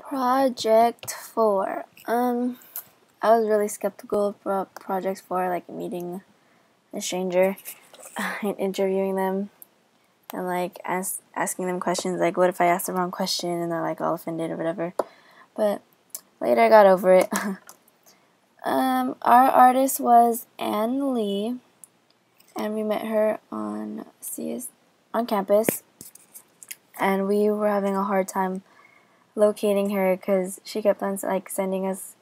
Project 4. I was really skeptical about Project 4, like meeting a stranger and interviewing them and like asking them questions like, what if I asked the wrong question and they're like all offended or whatever. But later I got over it. Our artist was Ann Lee, and we met her on campus, and we were having a hard time locating her because she kept on like sending us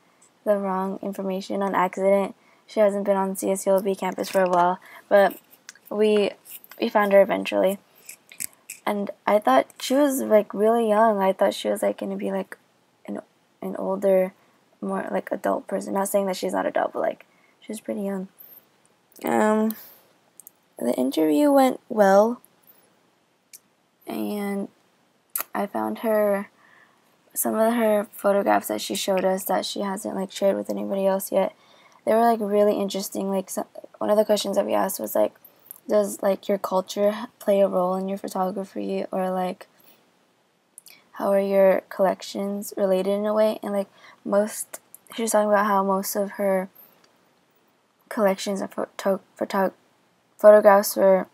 the wrong information on accident. She hasn't been on CSULB campus for a while, but we found her eventually. And I thought she was like really young. I thought she was like gonna be like an older, more like adult person. Not saying that she's not adult, but like she's pretty young. The interview went well, and I found her some of her photographs that she showed us that she hasn't like shared with anybody else yet. They were like really interesting. Like one of the questions that we asked was like, does like your culture play a role in your photography, or like how are your collections related in a way? And like she was talking about how most of her collections of photographs were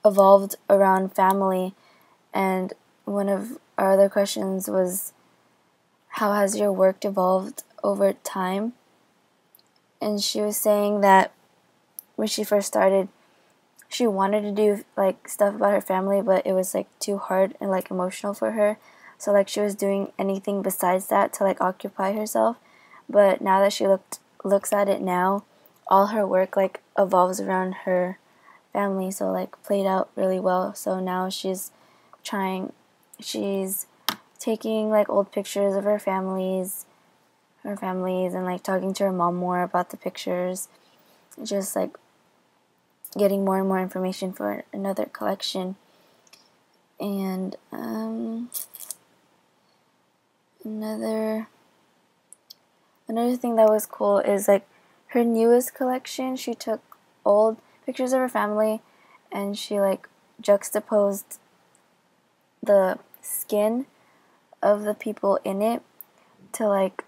evolved around family. And one of our other questions was, how has your work evolved over time? And she was saying that when she first started, she wanted to do like stuff about her family, but it was like too hard and like emotional for her. So like she was doing anything besides that to like occupy herself. But now that she looks at it now, all her work like evolves around her family, so like played out really well. So now she's taking like old pictures of her families and like talking to her mom more about the pictures, just like getting more and more information for another collection. And another thing that was cool is like her newest collection, she took old pictures of her family and she like juxtaposed the skin of the people in it to like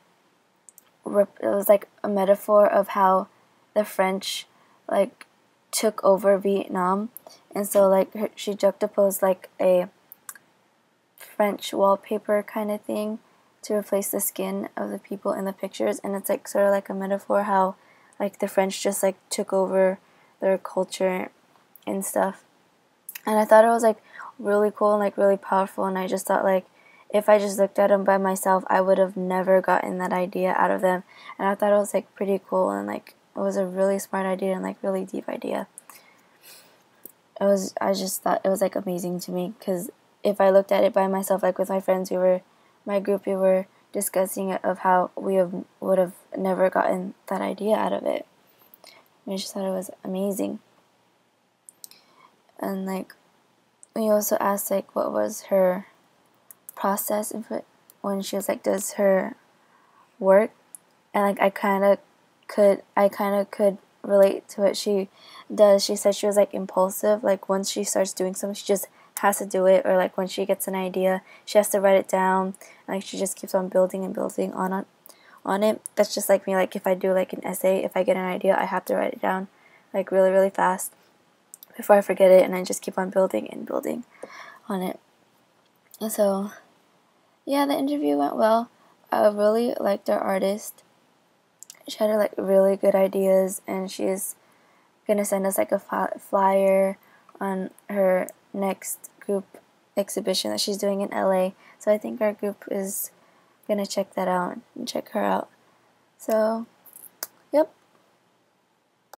it was like a metaphor of how the French like took over Vietnam. And so like she juxtaposed like a French wallpaper kind of thing to replace the skin of the people in the pictures. And it's like sort of like a metaphor how like the French just like took over their culture and stuff. And I thought it was like really cool and like really powerful. And I just thought like, if I just looked at them by myself, I would have never gotten that idea out of them. And I thought it was like pretty cool, and like it was a really smart idea and like really deep idea. I just thought it was like amazing to me, because if I looked at it by myself, like with my friends, we were discussing it of how would have never gotten that idea out of it. I just thought it was amazing. And like we also asked like what was her process when she was like does her work, and like I kind of could relate to what she does. She said she was like impulsive, like once she starts doing something she just has to do it, or like when she gets an idea she has to write it down, and like she just keeps on building and building on it. That's just like me. Like if I do like an essay, if I get an idea I have to write it down like really really fast before I forget it, and I just keep on building and building on it. And so yeah, the interview went well. I really liked our artist. She had like really good ideas, and she's gonna send us like a flyer on her next group exhibition that she's doing in LA. So I think our group is gonna check that out and check her out. So